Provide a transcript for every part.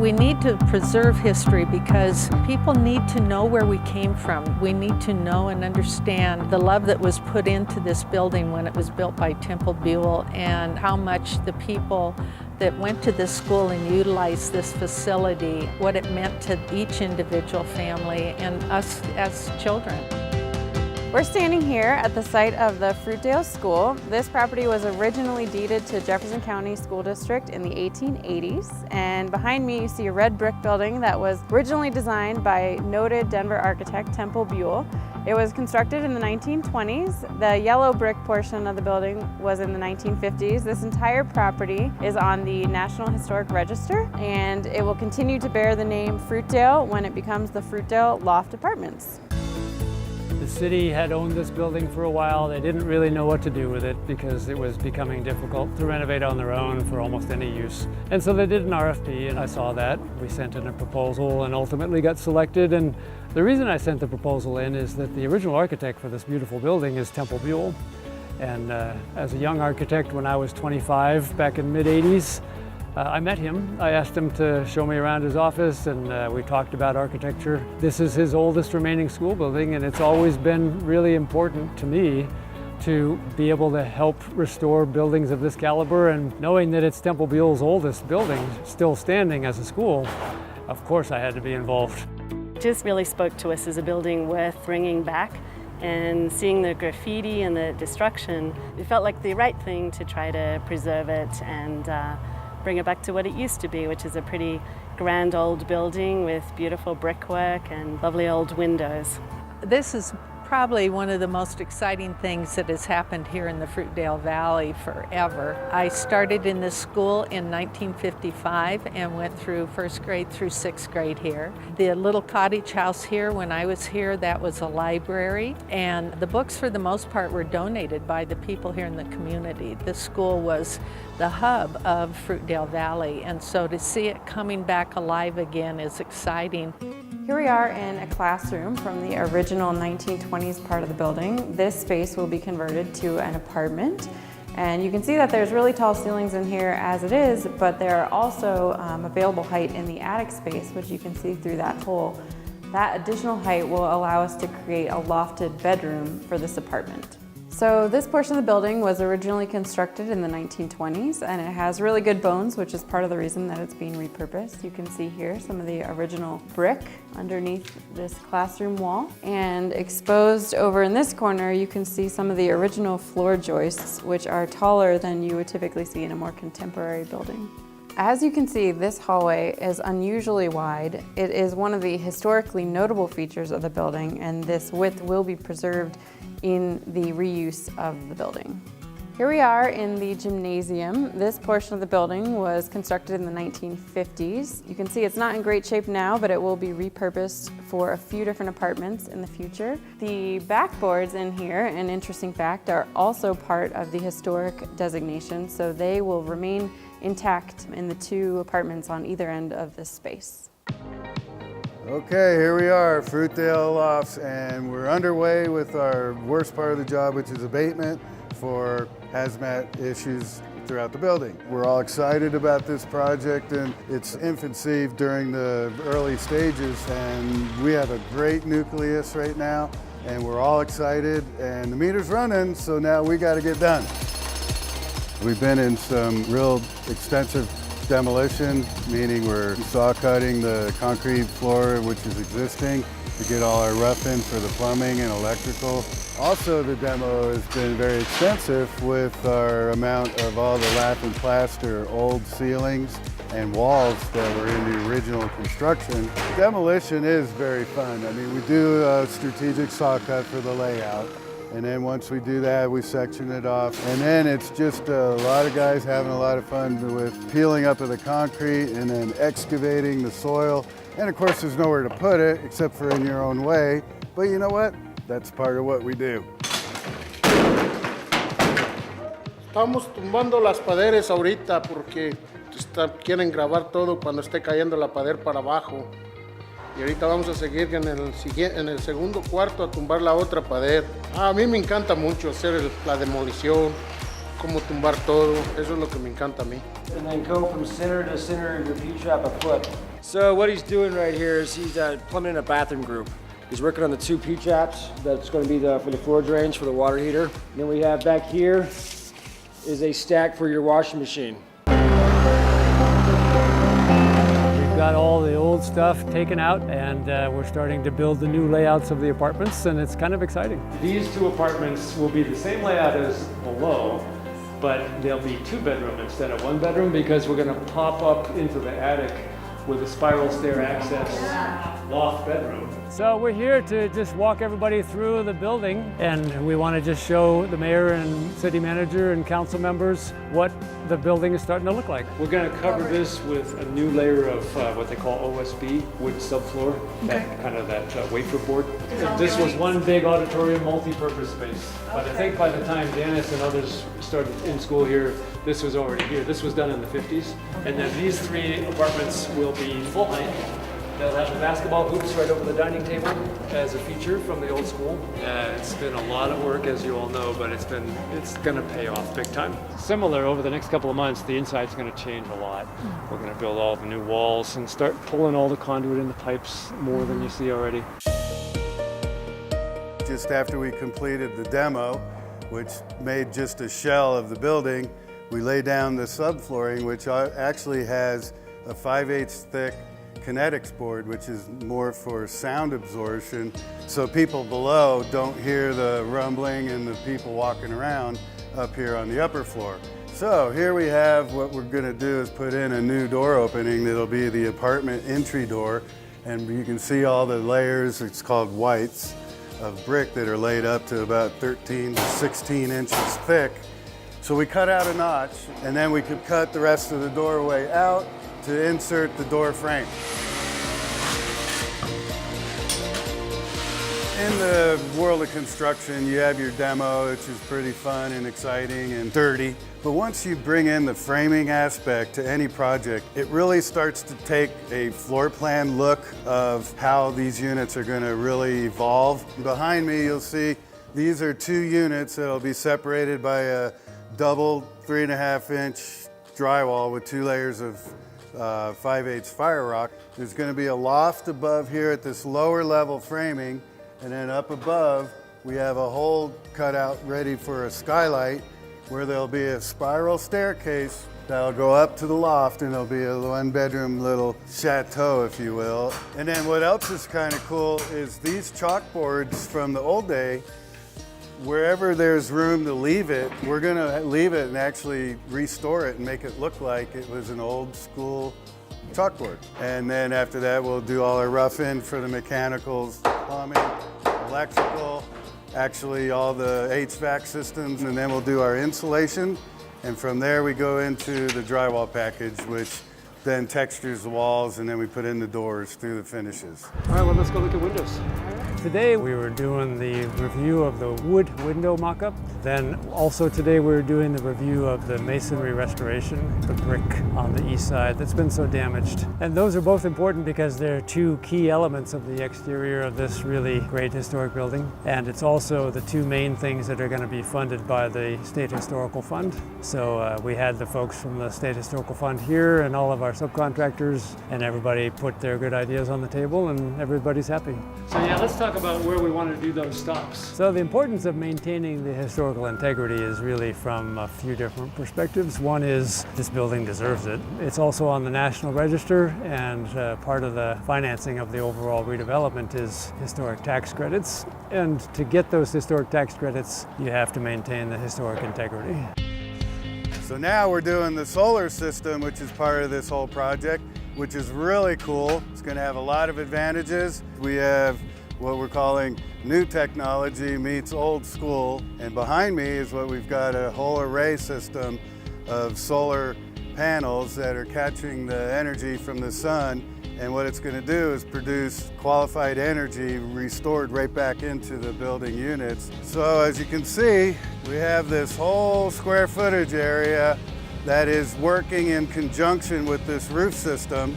We need to preserve history because people need to know where we came from. We need to know and understand the love that was put into this building when it was built by Temple Buell, and how much the people that went to this school and utilized this facility, what it meant to each individual family and us as children. We're standing here at the site of the Fruitdale School. This property was originally deeded to Jefferson County School District in the 1880s. And behind me you see a red brick building that was originally designed by noted Denver architect Temple Buell. It was constructed in the 1920s. The yellow brick portion of the building was in the 1950s. This entire property is on the National Historic Register, and it will continue to bear the name Fruitdale when it becomes the Fruitdale Loft Apartments. The city had owned this building for a while. They didn't really know what to do with it because it was becoming difficult to renovate on their own for almost any use. And so they did an RFP, and I saw that. We sent in a proposal and ultimately got selected. And the reason I sent the proposal in is that the original architect for this beautiful building is Temple Buell. And as a young architect, when I was 25 back in the mid-80s, I met him. I asked him to show me around his office, and we talked about architecture. This is his oldest remaining school building, and it's always been really important to me to be able to help restore buildings of this caliber. And knowing that it's Temple Buell's oldest building still standing as a school, of course I had to be involved. It just really spoke to us as a building worth bringing back, and seeing the graffiti and the destruction, it felt like the right thing to try to preserve it and bring it back to what it used to be, which is a pretty grand old building with beautiful brickwork and lovely old windows. This is probably one of the most exciting things that has happened here in the Fruitdale Valley forever. I started in this school in 1955 and went through first grade through sixth grade here. The little cottage house here, when I was here, that was a library, and the books for the most part were donated by the people here in the community. The school was the hub of Fruitdale Valley, and so to see it coming back alive again is exciting. Here we are in a classroom from the original 1920s part of the building. This space will be converted to an apartment. And you can see that there's really tall ceilings in here as it is, but there are also available height in the attic space, which you can see through that hole. That additional height will allow us to create a lofted bedroom for this apartment. So this portion of the building was originally constructed in the 1920s, and it has really good bones, which is part of the reason that it's being repurposed. You can see here some of the original brick underneath this classroom wall. And exposed over in this corner, you can see some of the original floor joists, which are taller than you would typically see in a more contemporary building. As you can see, this hallway is unusually wide. It is one of the historically notable features of the building, and this width will be preserved in the reuse of the building. Here we are in the gymnasium. This portion of the building was constructed in the 1950s. You can see it's not in great shape now, but it will be repurposed for a few different apartments in the future. The backboards in here, an interesting fact, are also part of the historic designation, so they will remain intact in the two apartments on either end of this space. Okay, here we are, Fruitdale Lofts, and we're underway with our worst part of the job, which is abatement for hazmat issues throughout the building. We're all excited about this project and its infancy during the early stages, and we have a great nucleus right now, and we're all excited, and the meter's running, so now we got to get done. We've been in some real extensive demolition, meaning we're saw cutting the concrete floor which is existing to get all our rough in for the plumbing and electrical. Also, the demo has been very extensive with our amount of all the lath and plaster, old ceilings and walls that were in the original construction. Demolition is very fun. I mean, we do a strategic saw cut for the layout. And then once we do that, we section it off. And then it's just a lot of guys having a lot of fun with peeling up of the concrete and then excavating the soil. And of course, there's nowhere to put it except for in your own way. But you know what? That's part of what we do. Estamos tumbando las paredes ahorita porque quieren grabar todo cuando esté cayendo la pared para abajo. Y ahorita vamos a seguir en el segundo cuarto a tumbar la otra pared. A mí me encanta mucho hacer la demolición, cómo tumbar todo. Eso es lo que me encanta a mí. And then go from center to center of your P-trap a foot. So what he's doing right here is he's plumbing in a bathroom group. He's working on the 2 P-traps. That's going to be for the floor drains for the water heater. And then we have back here is a stack for your washing machine. We've got all the old stuff taken out, and we're starting to build the new layouts of the apartments, and it's kind of exciting. These 2 apartments will be the same layout as below, but they'll be 2-bedroom instead of 1-bedroom because we're going to pop up into the attic with a spiral stair access loft bedroom. So we're here to just walk everybody through the building, and we want to just show the mayor and city manager and council members what the building is starting to look like. We're going to cover this with a new layer of what they call OSB, wood subfloor, that wafer board. This was one big auditorium, multi-purpose space. But I think by the time Dennis and others started in school here, this was already here. This was done in the 50s. And then these 3 apartments will be full height. They'll have the basketball hoops right over the dining table as a feature from the old school. It's been a lot of work, as you all know, but it's going to pay off big time. Similar, over the next couple of months, the inside's going to change a lot. We're going to build all the new walls and start pulling all the conduit in the pipes more than you see already. Just after we completed the demo, which made just a shell of the building, we lay down the subflooring, which actually has a 5/8 thick kinetics board, which is more for sound absorption, so people below don't hear the rumbling and the people walking around up here on the upper floor. So here we have what we're going to do is put in a new door opening that'll be the apartment entry door, and you can see all the layers, it's called whites, of brick that are laid up to about 13 to 16 inches thick. So we cut out a notch, and then we could cut the rest of the doorway out to insert the door frame. In the world of construction, you have your demo, which is pretty fun and exciting and dirty. But once you bring in the framing aspect to any project, it really starts to take a floor plan look of how these units are going to really evolve. Behind me, you'll see these are 2 units that'll be separated by a double 3.5-inch drywall with 2 layers of 5/8 fire rock. There's going to be a loft above here at this lower level framing, and then up above we have a hole cut out ready for a skylight where there'll be a spiral staircase that'll go up to the loft, and there'll be a 1-bedroom little chateau, if you will. And then what else is kind of cool is these chalkboards from the old day. Wherever there's room to leave it, we're going to leave it and actually restore it and make it look like it was an old school chalkboard. And then after that, we'll do all our rough in for the mechanicals, plumbing, electrical, actually all the HVAC systems, and then we'll do our insulation. And from there, we go into the drywall package, which then textures the walls, and then we put in the doors through the finishes. All right, well, let's go look at windows. Today we were doing the review of the wood window mock-up. Then also today we were doing the review of the masonry restoration, the brick on the east side that's been so damaged. And those are both important because they're 2 key elements of the exterior of this really great historic building. And it's also the 2 main things that are going to be funded by the State Historical Fund. So we had the folks from the State Historical Fund here and all of our subcontractors, and everybody put their good ideas on the table, and everybody's happy. So yeah, let's talk about where we want to do those stops. So the importance of maintaining the historical integrity is really from a few different perspectives. One is this building deserves it. It's also on the National Register, and part of the financing of the overall redevelopment is historic tax credits. And to get those historic tax credits, you have to maintain the historic integrity. So now we're doing the solar system, which is part of this whole project, which is really cool. It's going to have a lot of advantages. We have what we're calling new technology meets old school. And behind me is what we've got, a whole array system of solar panels that are catching the energy from the sun. And what it's going to do is produce qualified energy restored right back into the building units. So as you can see, we have this whole square footage area that is working in conjunction with this roof system.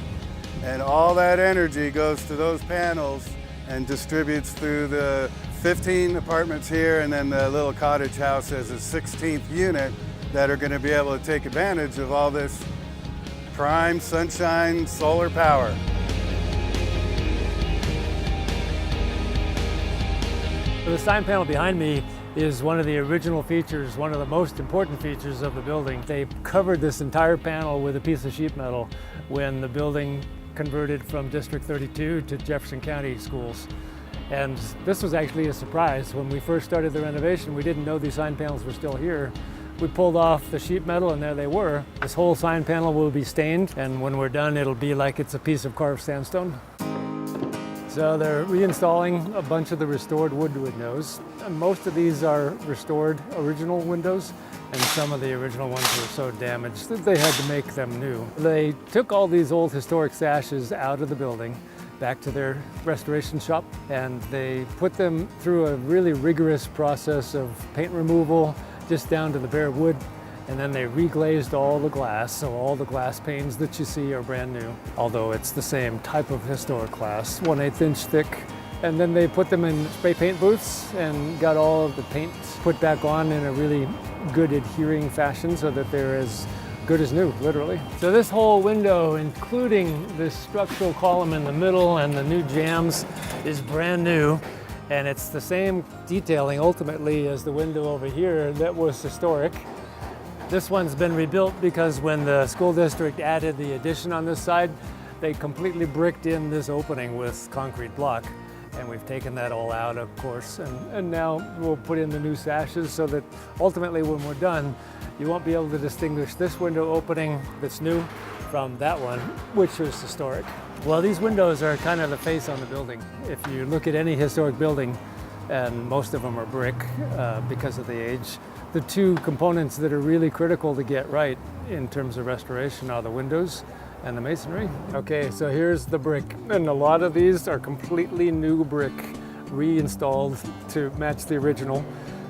And all that energy goes to those panels and distributes through the 15 apartments here, and then the little cottage house as a 16th unit that are going to be able to take advantage of all this prime sunshine solar power. The sign panel behind me is one of the original features, one of the most important features of the building. They covered this entire panel with a piece of sheet metal when the building converted from District 32 to Jefferson County schools. And this was actually a surprise. When we first started the renovation, we didn't know these sign panels were still here. We pulled off the sheet metal and there they were. This whole sign panel will be stained, and when we're done, it'll be like it's a piece of carved sandstone. So they're reinstalling a bunch of the restored wood windows. And most of these are restored original windows, and some of the original ones were so damaged that they had to make them new. They took all these old historic sashes out of the building, back to their restoration shop, and they put them through a really rigorous process of paint removal, just down to the bare wood, and then they reglazed all the glass, so all the glass panes that you see are brand new, although it's the same type of historic glass, 1/8 inch thick. And then they put them in spray paint booths and got all of the paint put back on in a really good adhering fashion so that they're as good as new, literally. So this whole window, including this structural column in the middle and the new jambs, is brand new. And it's the same detailing ultimately as the window over here that was historic. This one's been rebuilt because when the school district added the addition on this side, they completely bricked in this opening with concrete block. And we've taken that all out, of course, and now we'll put in the new sashes so that ultimately when we're done, you won't be able to distinguish this window opening that's new from that one, which is historic. Well, these windows are kind of the face on the building. If you look at any historic building, and most of them are brick because of the age, the two components that are really critical to get right in terms of restoration are the windows and the masonry. Okay, so here's the brick, and a lot of these are completely new brick, reinstalled to match the original.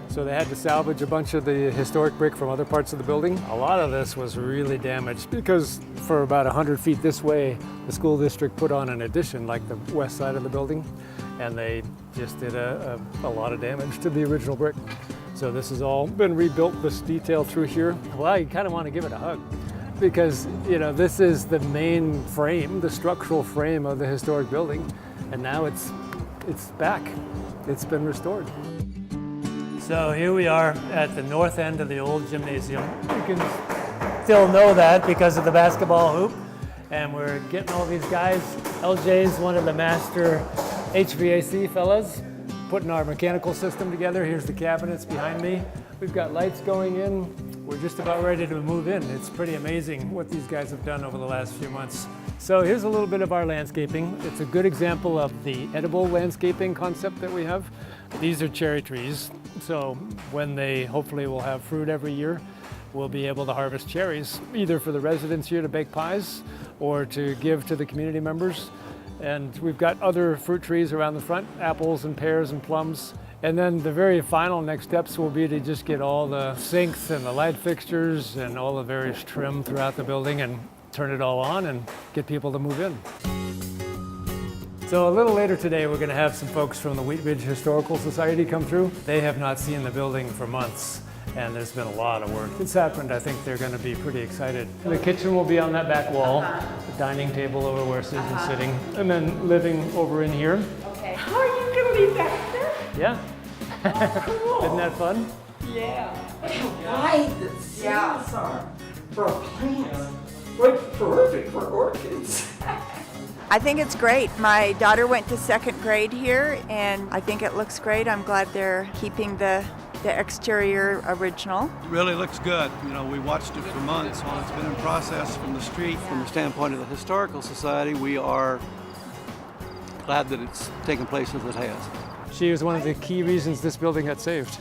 So they had to salvage a bunch of the historic brick from other parts of the building. A lot of this was really damaged because for about 100 feet this way, the school district put on an addition like the west side of the building, and they just did a lot of damage to the original brick. So this has all been rebuilt, this detail through here. Well, you kind of want to give it a hug because, you know, this is the main frame, the structural frame of the historic building, and now it's back. It's been restored. So here we are at the north end of the old gymnasium. You can still know that because of the basketball hoop. And we're getting all these guys. LJ's one of the master HVAC fellas, putting our mechanical system together. Here's the cabinets behind me. We've got lights going in. We're just about ready to move in. It's pretty amazing what these guys have done over the last few months. So here's a little bit of our landscaping. It's a good example of the edible landscaping concept that we have. These are cherry trees, so when they hopefully will have fruit every year, we'll be able to harvest cherries, either for the residents here to bake pies or to give to the community members. And we've got other fruit trees around the front, apples and pears and plums. And then the very final next steps will be to just get all the sinks and the light fixtures and all the various trim throughout the building and turn it all on and get people to move in. So a little later today, we're going to have some folks from the Wheat Ridge Historical Society come through. They have not seen the building for months, and there's been a lot of work that's happened. I think they're going to be pretty excited. The kitchen will be on that back wall, the dining table over where Susan's sitting, and then living over in here. Okay. How are you going to be back there? Yeah. Oh, cool. Isn't that fun? Yeah. Why the seeds are for plants. Like perfect for orchids. I think it's great. My daughter went to 2nd grade here, and I think it looks great. I'm glad they're keeping the exterior original. It really looks good. You know, we watched it for months while it's been in process from the street. From the standpoint of the Historical Society, we are glad that it's taken place as it has. She was one of the key reasons this building got saved.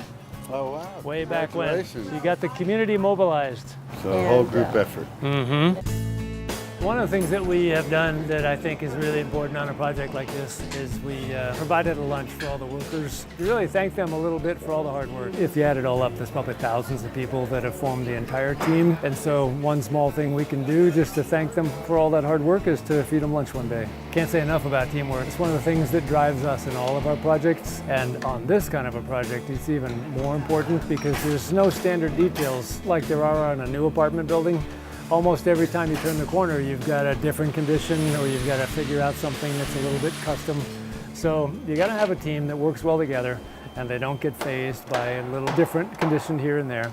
Oh, wow. Way back when. Congratulations. She got the community mobilized. So a whole group effort. Mm-hmm. One of the things that we have done that I think is really important on a project like this is we provided a lunch for all the workers to really thank them a little bit for all the hard work. If you add it all up, there's probably thousands of people that have formed the entire team. And so one small thing we can do just to thank them for all that hard work is to feed them lunch one day. Can't say enough about teamwork. It's one of the things that drives us in all of our projects. And on this kind of a project, it's even more important because there's no standard details like there are on a new apartment building. Almost every time you turn the corner, you've got a different condition or you've got to figure out something that's a little bit custom. So you got to have a team that works well together and they don't get fazed by a little different condition here and there.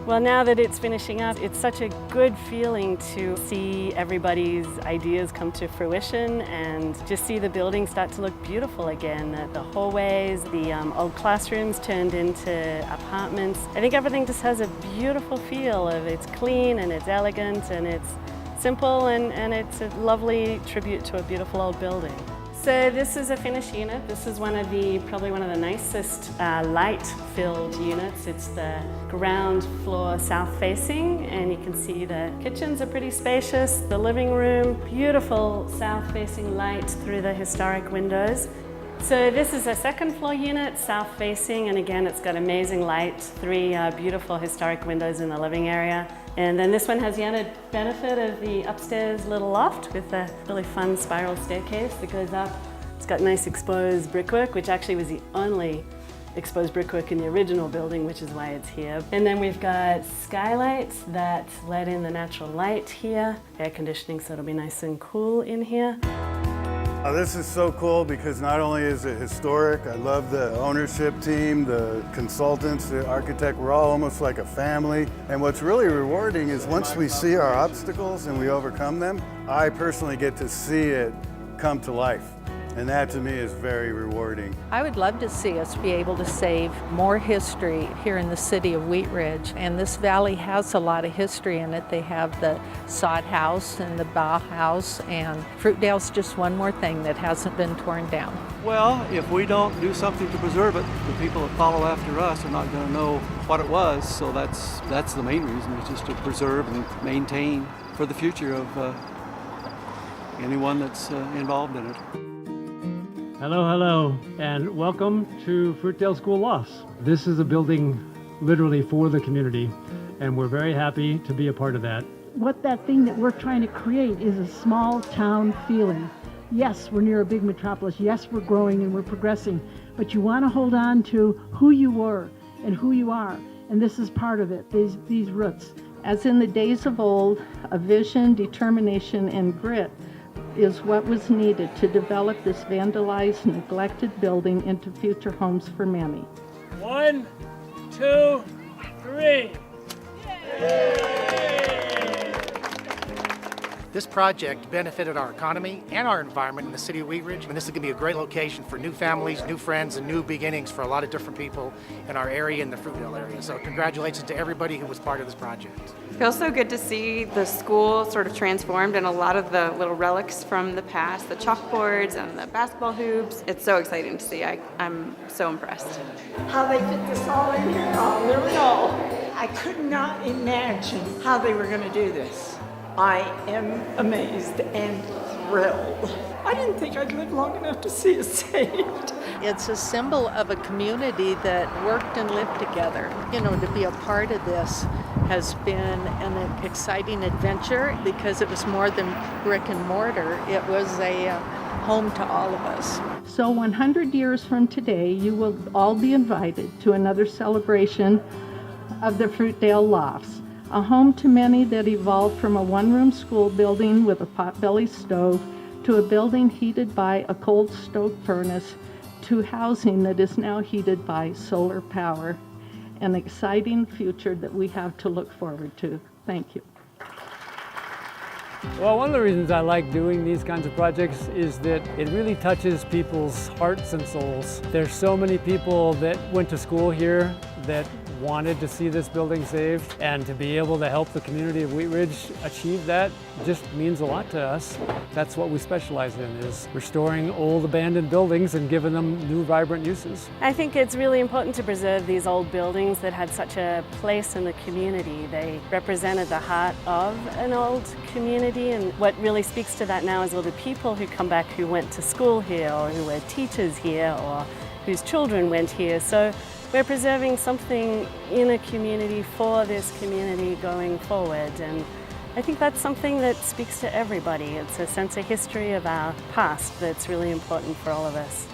Well, now that it's finishing up, it's such a good feeling to see everybody's ideas come to fruition and just see the building start to look beautiful again. The hallways, the old classrooms turned into apartments. I think everything just has a beautiful feel of it's clean and it's elegant and it's simple and it's a lovely tribute to a beautiful old building. So this is a finished unit. This is probably one of the nicest light-filled units. It's the ground floor south-facing, and you can see the kitchens are pretty spacious. The living room, beautiful south-facing light through the historic windows. So this is a second floor unit, south-facing, and again, it's got amazing light, 3 beautiful historic windows in the living area. And then this one has the added benefit of the upstairs little loft with a really fun spiral staircase that goes up. It's got nice exposed brickwork, which actually was the only exposed brickwork in the original building, which is why it's here. And then we've got skylights that let in the natural light here, air conditioning so it'll be nice and cool in here. This is so cool because not only is it historic, I love the ownership team, the consultants, the architect, we're all almost like a family. And what's really rewarding is once we see our obstacles and we overcome them, I personally get to see it come to life. And that to me is very rewarding. I would love to see us be able to save more history here in the city of Wheat Ridge. And this valley has a lot of history in it. They have the sod house and the Bauhaus, and Fruitdale's just one more thing that hasn't been torn down. Well, if we don't do something to preserve it, the people that follow after us are not going to know what it was. So that's the main reason, is just to preserve and maintain for the future of anyone that's involved in it. Hello, and welcome to Fruitdale School Lofts. This is a building literally for the community, and we're very happy to be a part of that. What that thing that we're trying to create is a small town feeling. Yes, we're near a big metropolis. Yes, we're growing and we're progressing, but you want to hold on to who you were and who you are, and this is part of it, these roots. As in the days of old, a vision, determination, and grit is what was needed to develop this vandalized, neglected building into future homes for many. 1, 2, 3. This project benefited our economy and our environment in the city of Wheat Ridge, and this is going to be a great location for new families, new friends, and new beginnings for a lot of different people in our area and the Fruitdale area. So congratulations to everybody who was part of this project. It feels so good to see the school sort of transformed and a lot of the little relics from the past, the chalkboards and the basketball hoops. It's so exciting to see. I'm so impressed. How they fit this all in here. Oh, there we go. I could not imagine how they were going to do this. I am amazed and thrilled. I didn't think I'd live long enough to see it saved. It's a symbol of a community that worked and lived together. You know, to be a part of this has been an exciting adventure because it was more than brick and mortar. It was a home to all of us. So 100 years from today, you will all be invited to another celebration of the Fruitdale Lofts. A home to many that evolved from a one-room school building with a potbelly stove to a building heated by a cold stove furnace to housing that is now heated by solar power. An exciting future that we have to look forward to. Thank you. Well, one of the reasons I like doing these kinds of projects is that it really touches people's hearts and souls. There's so many people that went to school here that wanted to see this building saved, and to be able to help the community of Wheat Ridge achieve that just means a lot to us. That's what we specialize in, is restoring old abandoned buildings and giving them new vibrant uses. I think it's really important to preserve these old buildings that had such a place in the community. They represented the heart of an old community, and what really speaks to that now is all the people who come back who went to school here, or who were teachers here, or whose children went here. So we're preserving something in a community for this community going forward, and I think that's something that speaks to everybody. It's a sense of history of our past that's really important for all of us.